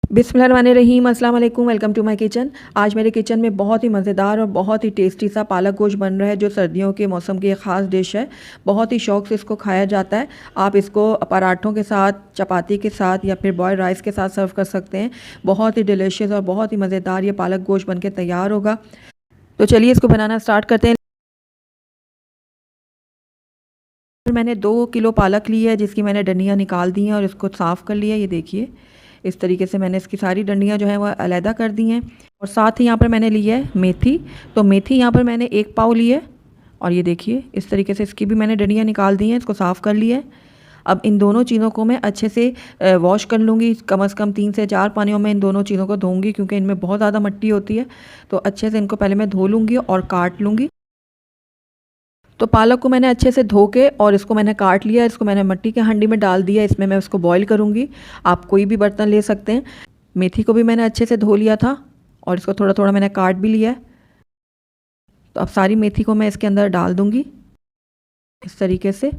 बिस्मिल्लाहिर्रहमानिर्रहीम, अस्सलाम वालेकुम। Welcome to my kitchen. आज मेरे किचन में बहुत ही मज़ेदार और बहुत ही टेस्टी सा पालक गोश्त बन रहा है, जो सर्दियों के मौसम की एक ख़ास डिश है। बहुत ही शौक़ से इसको खाया जाता है। आप इसको पराठों के साथ, चपाती के साथ या फिर बॉयल्ड राइस के साथ सर्व कर सकते हैं। बहुत ही डिलीशियस और बहुत ही मज़ेदार ये पालक गोश्त बन के तैयार होगा। तो चलिए इसको बनाना स्टार्ट करते हैं। मैंने 2 किलो पालक ली है, जिसकी मैंने डंडियाँ निकाल दी हैं और इसको साफ़ कर लिया। ये देखिए, इस तरीके से मैंने इसकी सारी डंडियाँ जो हैं वह अलहदा कर दी हैं। और साथ ही यहाँ पर मैंने ली है मेथी। तो मेथी यहाँ पर मैंने 1 पाव ली है और ये देखिए इस तरीके से इसकी भी मैंने डंडियाँ निकाल दी हैं, इसको साफ़ कर लिया है। अब इन दोनों चीज़ों को मैं अच्छे से वॉश कर लूँगी। कम से कम 3 से 4 पानियों में इन दोनों चीज़ों को धोऊँगी, क्योंकि इनमें बहुत ज़्यादा मिट्टी होती है। तो अच्छे से इनको पहले मैं धो लूँगी और काट लूँगी। तो पालक को मैंने अच्छे से धो के और इसको मैंने काट लिया। इसको मैंने मिट्टी के हांडी में डाल दिया। इसमें मैं उसको बॉईल करूँगी। आप कोई भी बर्तन ले सकते हैं। मेथी को भी मैंने अच्छे से धो लिया था और इसको थोड़ा थोड़ा मैंने काट भी लिया है। तो अब सारी मेथी को मैं इसके अंदर डाल दूँगी इस तरीके से।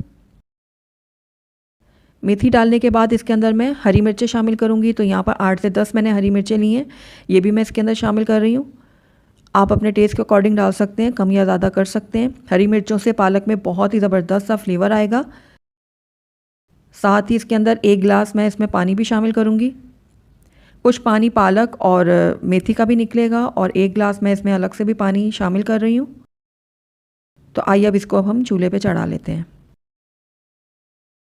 मेथी डालने के बाद इसके अंदर मैं हरी मिर्चें शामिल करूँगी। तो यहाँ पर 8 से 10 मैंने हरी मिर्चें ली हैं, ये भी मैं इसके अंदर शामिल कर रही हूँ। आप अपने टेस्ट के अकॉर्डिंग डाल सकते हैं, कम या ज़्यादा कर सकते हैं। हरी मिर्चों से पालक में बहुत ही ज़बरदस्त सा फ्लेवर आएगा। साथ ही इसके अंदर 1 गिलास मैं इसमें पानी भी शामिल करूँगी। कुछ पानी पालक और मेथी का भी निकलेगा और 1 गिलास मैं इसमें अलग से भी पानी शामिल कर रही हूँ। तो आइए अब इसको हम चूल्हे पे चढ़ा लेते हैं।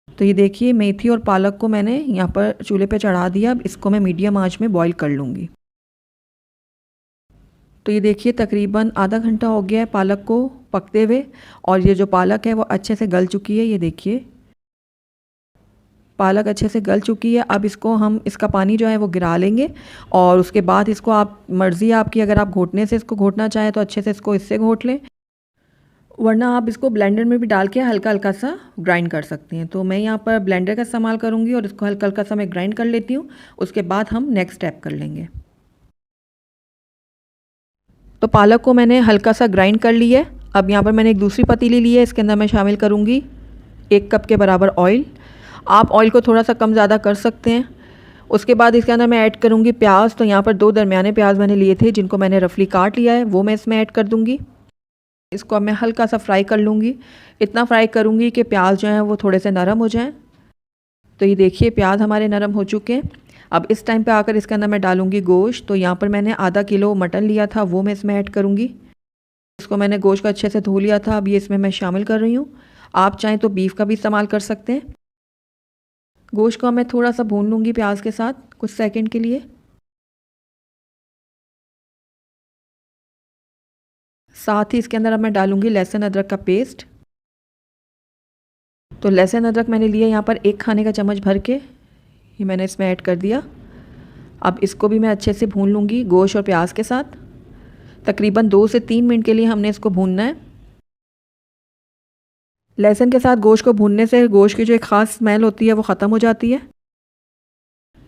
तो ये देखिए, मेथी और पालक को मैंने यहाँ पर चूल्हे पे चढ़ा दिया। अब इसको मैं मीडियम आंच में बॉईल कर लूँगी। तो ये देखिए, तकरीबन आधा घंटा हो गया है पालक को पकते हुए और ये जो पालक है वो अच्छे से गल चुकी है। ये देखिए, पालक अच्छे से गल चुकी है। अब इसको हम इसका पानी जो है वो गिरा लेंगे और उसके बाद इसको आप मर्ज़ी है आपकी, अगर आप घोटने से इसको घोटना चाहें तो अच्छे से इसको इससे घोट लें, वरना आप इसको ब्लेंडर में भी डाल के हल्का हल्का सा ग्राइंड कर सकते हैं। तो मैं यहाँ पर ब्लेंडर का इस्तेमाल करूँगी और इसको हल्का हल्का सा मैं ग्राइंड कर लेती हूँ। उसके बाद हम नेक्स्ट स्टेप कर लेंगे। तो पालक को मैंने हल्का सा ग्राइंड कर लिया है। अब यहाँ पर मैंने एक दूसरी पतीली ली है, इसके अंदर मैं शामिल करूँगी 1 कप के बराबर ऑयल। आप ऑयल को थोड़ा सा कम ज़्यादा कर सकते हैं। उसके बाद इसके अंदर मैं ऐड करूँगी प्याज। तो यहाँ पर 2 दरमियाने प्याज मैंने लिए थे, जिनको मैंने रफली काट लिया है, वो मैं इसमें ऐड कर दूँगी। इसको अब मैं हल्का सा फ्राई कर लूँगी। इतना फ्राई करूँगी कि प्याज जो हैं वो थोड़े से नरम हो जाएँ। तो ये देखिए, प्याज हमारे नरम हो चुके हैं। अब इस टाइम पे आकर इसके अंदर मैं डालूँगी गोश्त। तो यहाँ पर मैंने आधा किलो मटन लिया था, वो मैं इसमें ऐड करूँगी। इसको मैंने गोश्त को अच्छे से धो लिया था, अब ये इसमें मैं शामिल कर रही हूँ। आप चाहें तो बीफ का भी इस्तेमाल कर सकते हैं। गोश्त को मैं थोड़ा सा भून लूँगी प्याज के साथ कुछ सेकंड के लिए। साथ ही इसके अंदर अब मैं डालूँगी लहसुन अदरक का पेस्ट। तो लहसुन अदरक मैंने लिया यहाँ पर 1 खाने का चम्मच भर के, ये मैंने इसमें ऐड कर दिया। अब इसको भी मैं अच्छे से भून लूँगी गोश्त और प्याज के साथ। तकरीबन 2 से 3 मिनट के लिए हमने इसको भूनना है। लहसुन के साथ गोश्त को भूनने से गोश्त की जो एक ख़ास स्मेल होती है वो ख़त्म हो जाती है।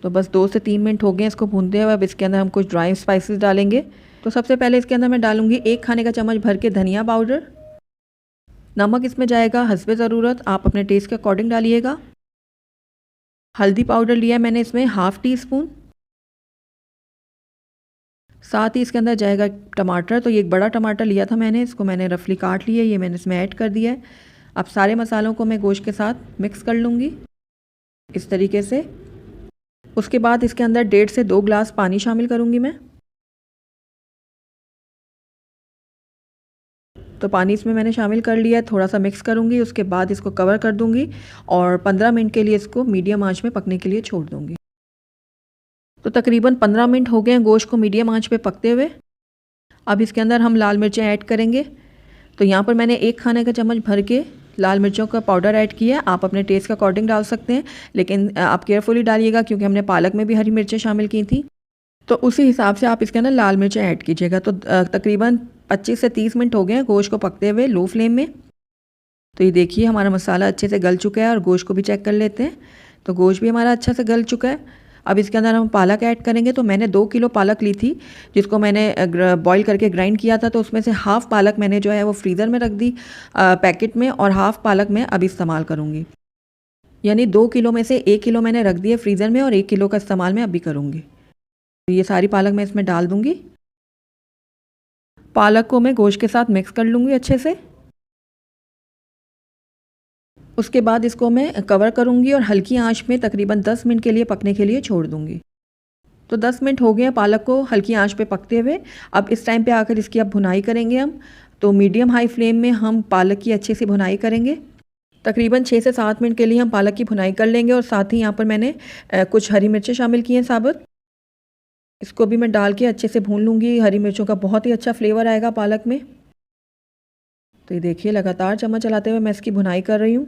तो बस 2 से 3 मिनट हो गए इसको भूनते हुए। अब इसके अंदर हम कुछ ड्राई स्पाइसेस डालेंगे। तो सबसे पहले इसके अंदर मैं डालूँगी 1 खाने का चम्मच भर के धनिया पाउडर। नमक इसमें जाएगा हस्बे ज़रूरत, आप अपने टेस्ट के अकॉर्डिंग डालिएगा। हल्दी पाउडर लिया है मैंने इसमें ½ टी स्पून। साथ ही इसके अंदर जाएगा टमाटर। तो ये एक बड़ा टमाटर लिया था मैंने, इसको मैंने रफली काट लिया, ये मैंने इसमें ऐड कर दिया है। अब सारे मसालों को मैं गोश्त के साथ मिक्स कर लूँगी इस तरीके से। उसके बाद इसके अंदर 1.5 से 2 गिलास पानी शामिल करूँगी मैं। तो पानी इसमें मैंने शामिल कर लिया है, थोड़ा सा मिक्स करूँगी। उसके बाद इसको कवर कर दूँगी और 15 मिनट के लिए इसको मीडियम आंच में पकने के लिए छोड़ दूँगी। तो तकरीबन 15 मिनट हो गए हैं गोश्त को मीडियम आंच पे पकते हुए। अब इसके अंदर हम लाल मिर्चें ऐड करेंगे। तो यहाँ पर मैंने 1 खाने का चम्मच भर के लाल मिर्चों का पाउडर ऐड किया है। आप अपने टेस्ट के अकॉर्डिंग डाल सकते हैं, लेकिन आप केयरफुली डालिएगा, क्योंकि हमने पालक में भी हरी मिर्चें शामिल की थी। तो उसी हिसाब से आप इसके अंदर लाल मिर्चें ऐड कीजिएगा। तो तकरीबन 25 से 30 मिनट हो गए हैं गोश्त को पकते हुए लो फ्लेम में। तो ये देखिए, हमारा मसाला अच्छे से गल चुका है और गोश्त को भी चेक कर लेते हैं। तो गोश्त भी हमारा अच्छा से गल चुका है। अब इसके अंदर हम पालक ऐड करेंगे। तो मैंने 2 किलो पालक ली थी, जिसको मैंने बॉईल करके ग्राइंड किया था। तो उसमें से हाफ़ पालक मैंने जो है वो फ्रीज़र में रख दी पैकेट में, और हाफ़ पालक मैं अब इस्तेमाल करूँगी। यानी 2 किलो में से 1 किलो मैंने रख दिया फ्रीज़र में और 1 किलो का इस्तेमाल मैं अभी करूँगी। ये सारी पालक मैं इसमें डाल दूंगी। पालक को मैं गोश्त के साथ मिक्स कर लूँगी अच्छे से। उसके बाद इसको मैं कवर करूँगी और हल्की आंच में तकरीबन 10 मिनट के लिए पकने के लिए छोड़ दूँगी। तो 10 मिनट हो गए हैं पालक को हल्की आंच पे पकते हुए। अब इस टाइम पे आकर इसकी अब भुनाई करेंगे हम। तो मीडियम हाई फ्लेम में हम पालक की अच्छे से भुनाई करेंगे। तकरीबन 6 से 7 मिनट के लिए हम पालक की भुनाई कर लेंगे और साथ ही यहाँ पर मैंने कुछ हरी मिर्चें शामिल की हैं साबुत। इसको भी मैं डाल के अच्छे से भून लूँगी। हरी मिर्चों का बहुत ही अच्छा फ्लेवर आएगा पालक में। तो ये देखिए लगातार चम्मच चलाते हुए मैं इसकी भुनाई कर रही हूँ।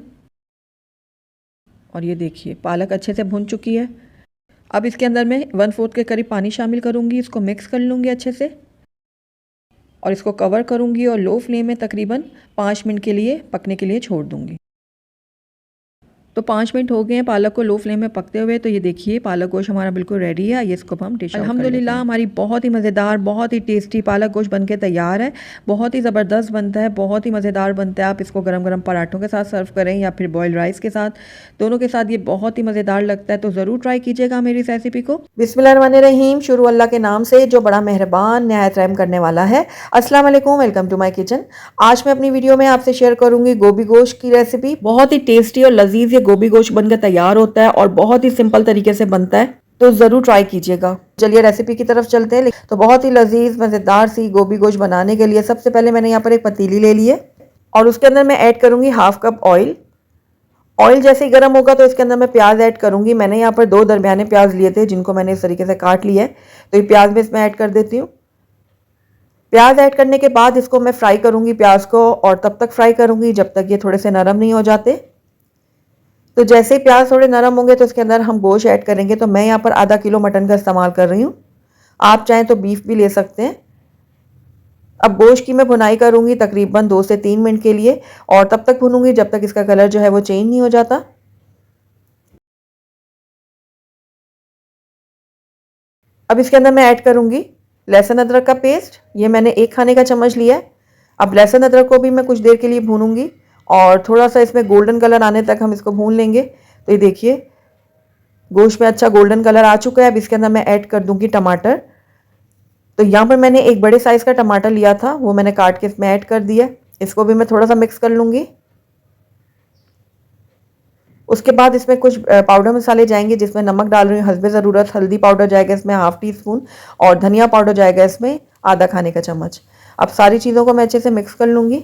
और ये देखिए पालक अच्छे से भुन चुकी है। अब इसके अंदर मैं 1/4 के करीब पानी शामिल करूँगी। इसको मिक्स कर लूँगी अच्छे से और इसको कवर करूँगी और लो फ्लेम में तकरीबन 5 मिनट के लिए पकने के लिए छोड़ दूँगी। तो 5 मिनट हो गए हैं पालक को लो फ्लेम में पकते हुए। तो ये देखिए पालक गोश्त हमारा बिल्कुल रेडी है। ये इसको हम डिश आउट कर लेते हैं। अल्हम्दुलिल्लाह हमारी बहुत ही मज़ेदार, बहुत ही टेस्टी पालक गोश्त बनके तैयार है। बहुत ही ज़बरदस्त बनता है, बहुत ही मज़ेदार बनता है। आप इसको गरम गरम पराठों के साथ सर्व करें या फिर बॉयल्ड राइस के साथ, दोनों के साथ ये बहुत ही मज़ेदार लगता है। तो ज़रूर ट्राई कीजिएगा मेरी इस रेसिपी को। बिस्मिल्लाहिर्रहमानिर्रहीम। शुरू अल्लाह के नाम से जो बड़ा मेहरबान नहायत रहम करने वाला है। अस्सलाम वालेकुम, वेलकम टू माय किचन। आज मैं अपनी वीडियो में आपसे शेयर करूंगी गोभी गोश्त की रेसिपी। बहुत ही टेस्टी और लजीज ये गोभी गोश्त बनकर तैयार होता है और बहुत ही सिंपल तरीके से बनता है। तो ज़रूर ट्राई कीजिएगा। चलिए रेसिपी की तरफ चलते हैं। तो बहुत ही लजीज मज़ेदार सी गोभी गोश्त बनाने के लिए सबसे पहले मैंने यहाँ पर एक पतीली ले ली है और उसके अंदर मैं ऐड करूंगी 1/2 कप ऑयल। ऑयल जैसे ही गर्म होगा तो इसके अंदर मैं प्याज ऐड करूंगी। मैंने यहाँ पर 2 दरमियाने प्याज लिए थे जिनको मैंने इस तरीके से काट लिया है। तो ये प्याज में इसमें ऐड कर देती हूँ। प्याज ऐड करने के बाद इसको मैं फ्राई करूंगी प्याज को, और तब तक फ्राई करूंगी जब तक ये थोड़े से नरम नहीं हो जाते। तो जैसे ही प्याज थोड़े नरम होंगे तो इसके अंदर हम गोश्त ऐड करेंगे। तो मैं यहाँ पर आधा किलो मटन का इस्तेमाल कर रही हूँ। आप चाहें तो बीफ भी ले सकते हैं। अब गोश्त की मैं भुनाई करूंगी तकरीबन 2 से 3 मिनट के लिए और तब तक भूनूंगी जब तक इसका कलर जो है वो चेंज नहीं हो जाता। अब इसके अंदर मैं ऐड करूंगी लहसुन अदरक का पेस्ट। ये मैंने 1 खाने का चम्मच लिया है। अब लहसुन अदरक को भी मैं कुछ देर के लिए भूनूंगी और थोड़ा सा इसमें गोल्डन कलर आने तक हम इसको भून लेंगे। तो ये देखिए गोश्त में अच्छा गोल्डन कलर आ चुका है। अब इसके अंदर मैं ऐड कर दूंगी टमाटर। तो यहाँ पर मैंने एक बड़े साइज़ का टमाटर लिया था, वो मैंने काट के इसमें ऐड कर दिया। इसको भी मैं थोड़ा सा मिक्स कर लूँगी। उसके बाद इसमें कुछ पाउडर मसाले जाएंगे जिसमें नमक डाल रही हूँ हस्बे ज़रूरत। हल्दी पाउडर जाएगा इसमें 1/2 टीस्पून और धनिया पाउडर जाएगा इसमें आधा खाने का चम्मच। अब सारी चीज़ों को मैं अच्छे से मिक्स कर लूँगी।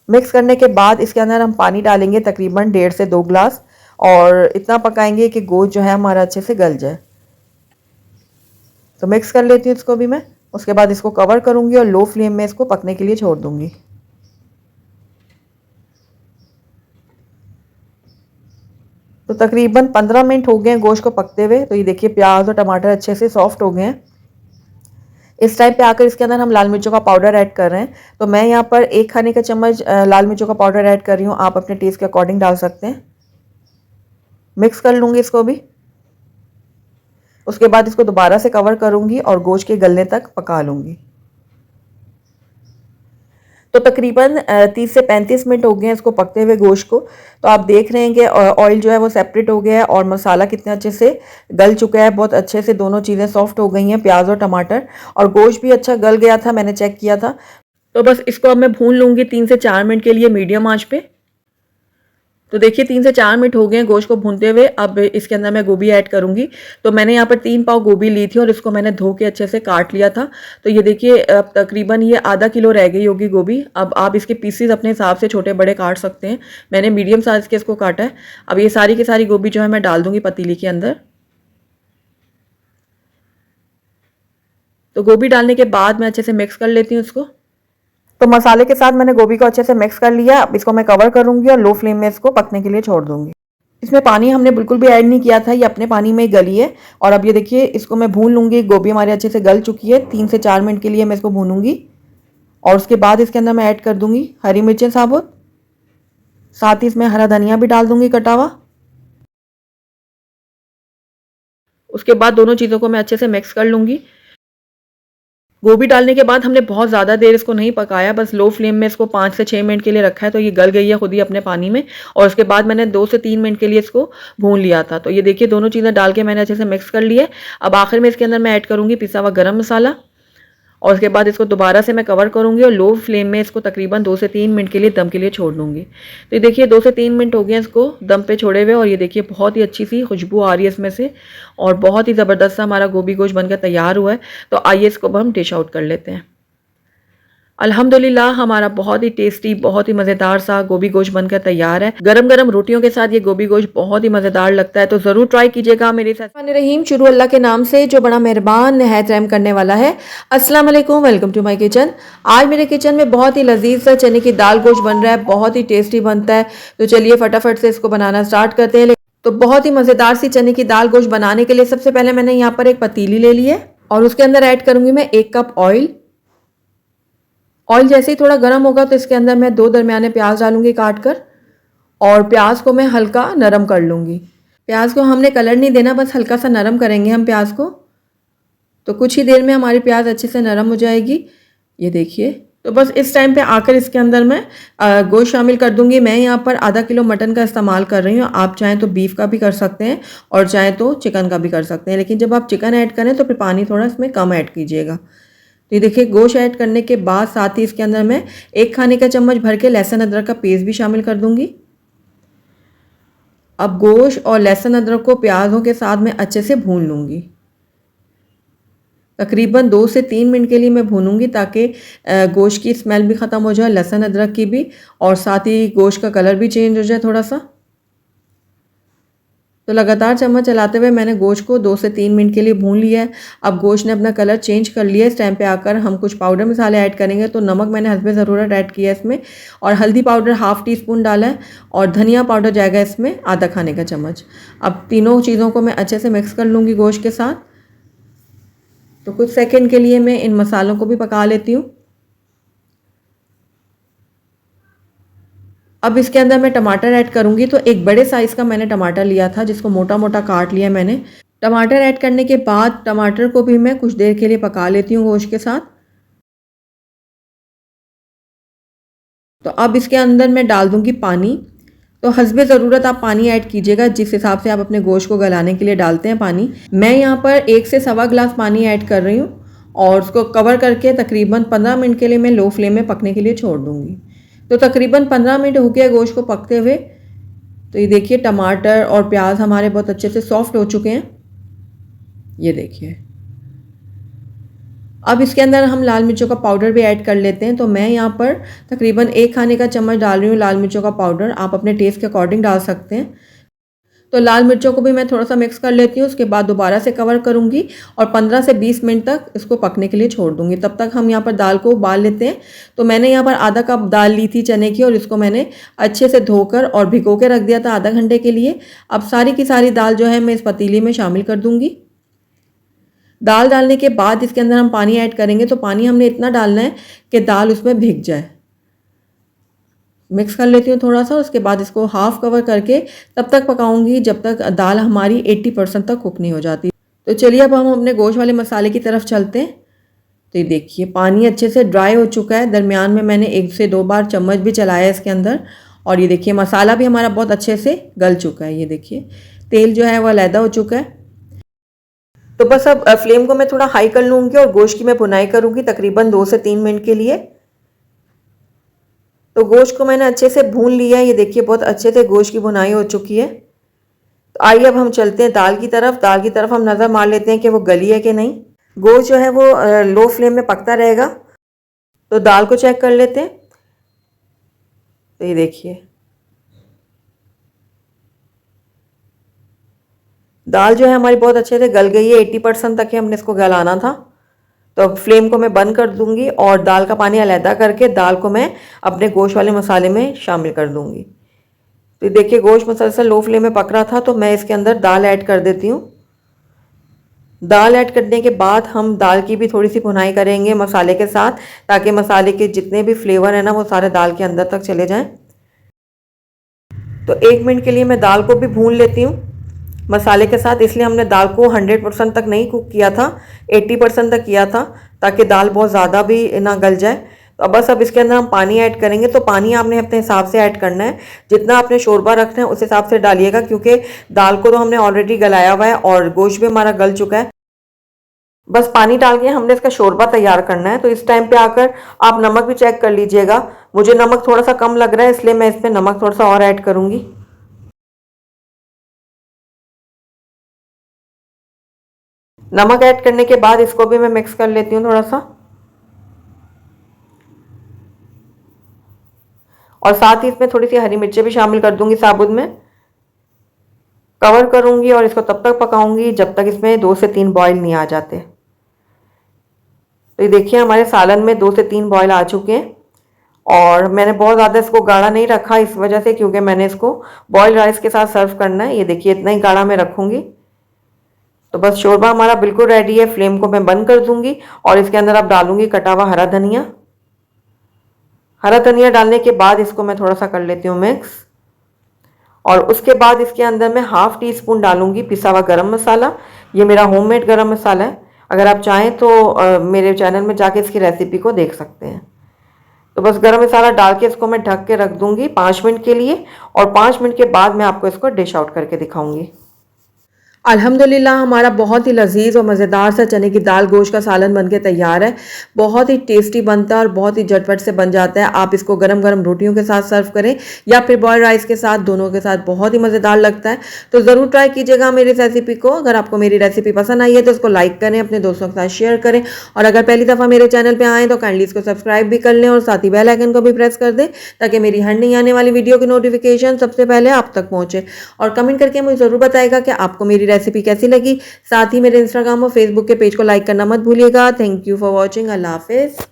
मिक्स करने के बाद इसके अंदर हम पानी डालेंगे तकरीबन 1.5 से 2 गिलास और इतना पकाएंगे कि गोश्त जो है हमारा अच्छे से गल जाए। तो मिक्स कर लेती हूँ इसको भी मैं। उसके बाद इसको कवर करूँगी और लो फ्लेम में इसको पकने के लिए छोड़ दूँगी। तो तकरीबन 15 मिनट हो गए हैं गोश्त को पकते हुए। तो ये देखिए प्याज और टमाटर अच्छे से सॉफ्ट हो गए हैं। इस टाइम पे आकर इसके अंदर हम लाल मिर्चों का पाउडर ऐड कर रहे हैं। तो मैं यहाँ पर 1 खाने का चम्मच लाल मिर्चों का पाउडर ऐड कर रही हूँ। आप अपने टेस्ट के अकॉर्डिंग डाल सकते हैं। मिक्स कर लूँगी इसको भी। उसके बाद इसको दोबारा से कवर करूँगी और गोश्त के गलने तक पका लूँगी। तो तकरीबन 30 से 35 मिनट हो गए हैं इसको पकते हुए गोश्त को। तो आप देख रहे हैं कि ऑयल जो है वो सेपरेट हो गया है और मसाला कितने अच्छे से गल चुका है। बहुत अच्छे से दोनों चीज़ें सॉफ्ट हो गई हैं, प्याज और टमाटर, और गोश्त भी अच्छा गल गया था, मैंने चेक किया था। तो बस इसको अब मैं भून लूँगी 3 से 4 मिनट के लिए मीडियम आंच पे। तो देखिए 3 से 4 मिनट हो गए हैं गोश्त को भूनते हुए। अब इसके अंदर मैं गोभी ऐड करूंगी। तो मैंने यहाँ पर 3 पाव गोभी ली थी और इसको मैंने धो के अच्छे से काट लिया था। तो ये देखिए अब तकरीबन ये आधा किलो रह गई होगी गोभी। अब आप इसके पीसेस अपने हिसाब से छोटे बड़े काट सकते हैं। मैंने मीडियम साइज़ के इसको काटा है। अब ये सारी की सारी गोभी जो है मैं डाल दूंगी पतीली के अंदर। तो गोभी डालने के बाद मैं अच्छे से मिक्स कर लेती हूँ इसको। तो मसाले के साथ मैंने गोभी को अच्छे से मिक्स कर लिया। अब इसको मैं कवर करूंगी और लो फ्लेम में इसको पकने के लिए छोड़ दूंगी। इसमें पानी हमने बिल्कुल भी ऐड नहीं किया था, ये अपने पानी में ही गली है। और अब ये देखिए इसको मैं भून लूँगी। गोभी हमारी अच्छे से गल चुकी है। 3 से 4 मिनट के लिए मैं इसको भूनूंगी और उसके बाद इसके अंदर मैं ऐड कर दूंगी हरी मिर्चें साबुत। साथ ही इसमें हरा धनिया भी डाल दूंगी कटा हुआ। उसके बाद दोनों चीज़ों को मैं अच्छे से मिक्स कर लूँगी। गोभी डालने के बाद हमने बहुत ज़्यादा देर इसको नहीं पकाया, बस लो फ्लेम में इसको 5 से 6 मिनट के लिए रखा है। तो ये गल गई है खुद ही अपने पानी में। और उसके बाद मैंने 2 से 3 मिनट के लिए इसको भून लिया था। तो ये देखिए दोनों चीज़ें डाल के मैंने अच्छे से मिक्स कर लिया है। अब आखिर में इसके अंदर मैं ऐड करूँगी पिसा हुआ गरम मसाला, और उसके बाद इसको दोबारा से मैं कवर करूँगी और लो फ्लेम में इसको तकरीबन 2 से 3 मिनट के लिए दम के लिए छोड़ दूँगी। तो ये देखिए 2 से 3 मिनट हो गए इसको दम पे छोड़े हुए, और ये देखिए बहुत ही अच्छी सी खुशबू आ रही है इसमें से, और बहुत ही ज़बरदस्त सा हमारा गोभी गोश्त बनकर तैयार हुआ है। तो आइए इसको अब हम डिश आउट कर लेते हैं। अल्हम्दुलिल्लाह हमारा बहुत ही टेस्टी, बहुत ही मज़ेदार सा गोभी गोश्त बनकर तैयार है। गरम गरम रोटियों के साथ ये गोभी गोश्त बहुत ही मज़ेदार लगता है। तो ज़रूर ट्राई कीजिएगा। मेरे साथ रहीम शुरू अल्लाह के नाम से जो बड़ा मेहरबान नहायत रहम करने वाला है। अस्सलाम वालेकुम, वेलकम टू माय किचन। आज मेरे किचन में बहुत ही लजीज सा चने की दाल गोश्त बन रहा है, बहुत ही टेस्टी बनता है। तो चलिए फटाफट से इसको बनाना स्टार्ट करते हैं। तो बहुत ही मज़ेदार सी चने की दाल गोश्त बनाने के लिए सबसे पहले मैंने यहाँ पर एक पतीली ले ली है, और उसके अंदर ऐड करूँगी मैं 1 कप ऑयल। ऑयल जैसे ही थोड़ा गर्म होगा तो इसके अंदर मैं 2 दरमियाने प्याज डालूंगी काट कर, और प्याज को मैं हल्का नरम कर लूँगी। प्याज को हमने कलर नहीं देना, बस हल्का सा नरम करेंगे हम प्याज को। तो कुछ ही देर में हमारी प्याज अच्छे से नरम हो जाएगी। ये देखिए, तो बस इस टाइम पे आकर इसके अंदर मैं गोश्त शामिल कर दूंगी। मैं यहाँ पर आधा किलो मटन का इस्तेमाल कर रही हूँ। आप चाहें तो बीफ का भी कर सकते हैं, और चाहें तो चिकन का भी कर सकते हैं, लेकिन जब आप चिकन ऐड करें तो फिर पानी थोड़ा इसमें कम ऐड कीजिएगा। तो ये देखिए गोश्त ऐड करने के बाद साथ ही इसके अंदर मैं 1 खाने का चम्मच भर के लहसुन अदरक का पेस्ट भी शामिल कर दूंगी। अब गोश्त और लहसुन अदरक को प्याज़ों के साथ मैं अच्छे से भून लूँगी। तकरीबन 2 से 3 मिनट के लिए मैं भूनूंगी, ताकि गोश्त की स्मेल भी ख़त्म हो जाए, लहसुन अदरक की भी, और साथ ही गोश्त का कलर भी चेंज हो जाए थोड़ा सा। तो लगातार चम्मच चलाते हुए मैंने गोश्त को 2 से 3 मिनट के लिए भून लिया है। अब गोश्त ने अपना कलर चेंज कर लिया है। इस टाइम पे आकर हम कुछ पाउडर मसाले ऐड करेंगे। तो नमक मैंने हस्बे ज़रूरत ऐड किया है इसमें, और हल्दी पाउडर ½ टीस्पून डाला है, और धनिया पाउडर जाएगा इसमें आधा खाने का चम्मच। अब तीनों चीज़ों को मैं अच्छे से मिक्स कर लूँगी गोश्त के साथ। तो कुछ सेकेंड के लिए मैं इन मसालों को भी पका लेती हूँ। अब इसके अंदर मैं टमाटर ऐड करूंगी। तो एक बड़े साइज़ का मैंने टमाटर लिया था, जिसको मोटा मोटा काट लिया मैंने। टमाटर ऐड करने के बाद टमाटर को भी मैं कुछ देर के लिए पका लेती हूँ गोश्त के साथ। तो अब इसके अंदर मैं डाल दूंगी पानी। तो हस्बे ज़रूरत आप पानी ऐड कीजिएगा, जिस हिसाब से आप अपने गोश्त को गलाने के लिए डालते हैं पानी। मैं यहाँ पर 1 से सवा गिलास पानी ऐड कर रही हूँ, और उसको कवर करके तकरीबन 15 मिनट के लिए मैं लो फ्लेम में पकने के लिए छोड़ दूँगी। तो तकरीबन 15 मिनट हो गया गोश्त को पकते हुए। तो ये देखिए टमाटर और प्याज हमारे बहुत अच्छे से सॉफ्ट हो चुके हैं। ये देखिए, अब इसके अंदर हम लाल मिर्चों का पाउडर भी ऐड कर लेते हैं। तो मैं यहाँ पर तकरीबन 1 खाने का चम्मच डाल रही हूँ लाल मिर्चों का पाउडर। आप अपने टेस्ट के अकॉर्डिंग डाल सकते हैं। तो लाल मिर्चों को भी मैं थोड़ा सा मिक्स कर लेती हूँ। उसके बाद दोबारा से कवर करूँगी, और 15 से 20 मिनट तक इसको पकने के लिए छोड़ दूँगी। तब तक हम यहाँ पर दाल को उबाल लेते हैं। तो मैंने यहाँ पर आधा कप दाल ली थी चने की, और इसको मैंने अच्छे से धोकर और भिगो के रख दिया था आधा घंटे के लिए। अब सारी की सारी दाल जो है मैं इस पतीली में शामिल कर दूँगी। दाल डालने के बाद इसके अंदर हम पानी ऐड करेंगे। तो पानी हमने इतना डालना है कि दाल उसमें भीग जाए। मिक्स कर लेती हूँ थोड़ा सा। उसके बाद इसको हाफ कवर करके तब तक पकाऊंगी जब तक दाल हमारी 80% तक कुक नहीं हो जाती। तो चलिए अब हम अपने गोश्त वाले मसाले की तरफ चलते हैं। तो ये देखिए पानी अच्छे से ड्राई हो चुका है। दरमियान में मैंने 1 से 2 बार चम्मच भी चलाया इसके अंदर, और ये देखिए मसाला भी हमारा बहुत अच्छे से गल चुका है। ये देखिए तेल जो है वह अलहदा हो चुका है। तो बस अब फ्लेम को मैं थोड़ा हाई कर लूँगी, और गोश्त की मैं भुनाई करूँगी तकरीबन 2 से 3 मिनट के लिए। तो गोश्त को मैंने अच्छे से भून लिया है। ये देखिए बहुत अच्छे से गोश्त की भुनाई हो चुकी है। तो आइए अब हम चलते हैं दाल की तरफ। दाल की तरफ हम नज़र मार लेते हैं कि वो गली है कि नहीं। गोश्त जो है वो लो फ्लेम में पकता रहेगा। तो दाल को चेक कर लेते हैं। तो ये देखिए दाल जो है हमारी बहुत अच्छे से गल गई है। 80% तक ही हमने इसको गलाना था। तो अब फ्लेम को मैं बंद कर दूंगी, और दाल का पानी अलहदा करके दाल को मैं अपने गोश्त वाले मसाले में शामिल कर दूंगी। तो देखिए गोश्त मुसलसल लो फ्लेम में पक रहा था। तो मैं इसके अंदर दाल ऐड कर देती हूँ। दाल ऐड करने के बाद हम दाल की भी थोड़ी सी भुनाई करेंगे मसाले के साथ, ताकि मसाले के जितने भी फ्लेवर है ना वो सारे दाल के अंदर तक चले जाएं। तो 1 मिनट के लिए मैं दाल को भी भून लेती हूँ मसाले के साथ। इसलिए हमने दाल को 100% तक नहीं कुक किया था, 80% तक किया था, ताकि दाल बहुत ज़्यादा भी ना गल जाए। तो बस अब इसके अंदर हम पानी ऐड करेंगे। तो पानी आपने अपने हिसाब से ऐड करना है, जितना आपने शोरबा रखना है उस हिसाब से डालिएगा, क्योंकि दाल को तो हमने ऑलरेडी गलाया हुआ है और गोश्त भी हमारा गल चुका है। बस पानी डाल के हमने इसका शोरबा तैयार करना है। तो इस टाइम पे आकर आप नमक भी चेक कर लीजिएगा। मुझे नमक थोड़ा सा कम लग रहा है, इसलिए मैं इसमें नमक थोड़ा सा और ऐड करूँगी। नमक ऐड करने के बाद इसको भी मैं मिक्स कर लेती हूँ थोड़ा सा, और साथ ही इसमें थोड़ी सी हरी मिर्चें भी शामिल कर दूंगी साबुत में। कवर करूंगी और इसको तब तक पकाऊंगी जब तक इसमें 2 से 3 बॉयल नहीं आ जाते। तो ये देखिए हमारे सालन में 2 से 3 बॉयल आ चुके हैं, और मैंने बहुत ज़्यादा इसको गाढ़ा नहीं रखा इस वजह से, क्योंकि मैंने इसको बॉयल राइस के साथ सर्व करना है। ये देखिए इतना ही गाढ़ा मैं रखूंगी। तो बस शोरबा हमारा बिल्कुल रेडी है। फ्लेम को मैं बंद कर दूंगी और इसके अंदर अब डालूंगी कटा हुआ हरा धनिया। हरा धनिया डालने के बाद इसको मैं थोड़ा सा कर लेती हूँ मिक्स, और उसके बाद इसके अंदर मैं ½ टी स्पून डालूंगी पिसा हुआ गरम मसाला। ये मेरा होममेड गरम मसाला है, अगर आप चाहें तो मेरे चैनल में जाके इसकी रेसिपी को देख सकते हैं। तो बस गरम मसाला डाल के इसको मैं ढक के रख दूंगी 5 मिनट के लिए, और 5 मिनट के बाद मैं आपको इसको डिश आउट करके दिखाऊंगी। अल्हम्दुलिल्लाह हमारा बहुत ही लजीज और मज़ेदार सा चने की दाल गोश्त का सालन बनके तैयार है। बहुत ही टेस्टी बनता है और बहुत ही झटपट से बन जाता है। आप इसको गरम गरम रोटियों के साथ सर्व करें या फिर बॉयल राइस के साथ, दोनों के साथ बहुत ही मज़ेदार लगता है। तो ज़रूर ट्राई कीजिएगा मेरी इस रेसिपी को। अगर आपको मेरी रेसिपी पसंद आई है तो इसको लाइक करें, अपने दोस्तों के साथ शेयर करें, और अगर पहली दफ़ा मेरे चैनल पर आएँ तो काइंडली इसको सब्सक्राइब भी कर लें और साथ ही बेल आइकन को भी प्रेस कर दें, ताकि मेरी हर नई आने वाली वीडियो की नोटिफिकेशन सबसे पहले आप तक पहुँचे। और कमेंट करके मुझे ज़रूर बताएगा कि आपको मेरी रेसिपी कैसी लगी। साथ ही मेरे इंस्टाग्राम और फेसबुक के पेज को लाइक करना मत भूलिएगा। Thank you for watching. Allah हाफिज़।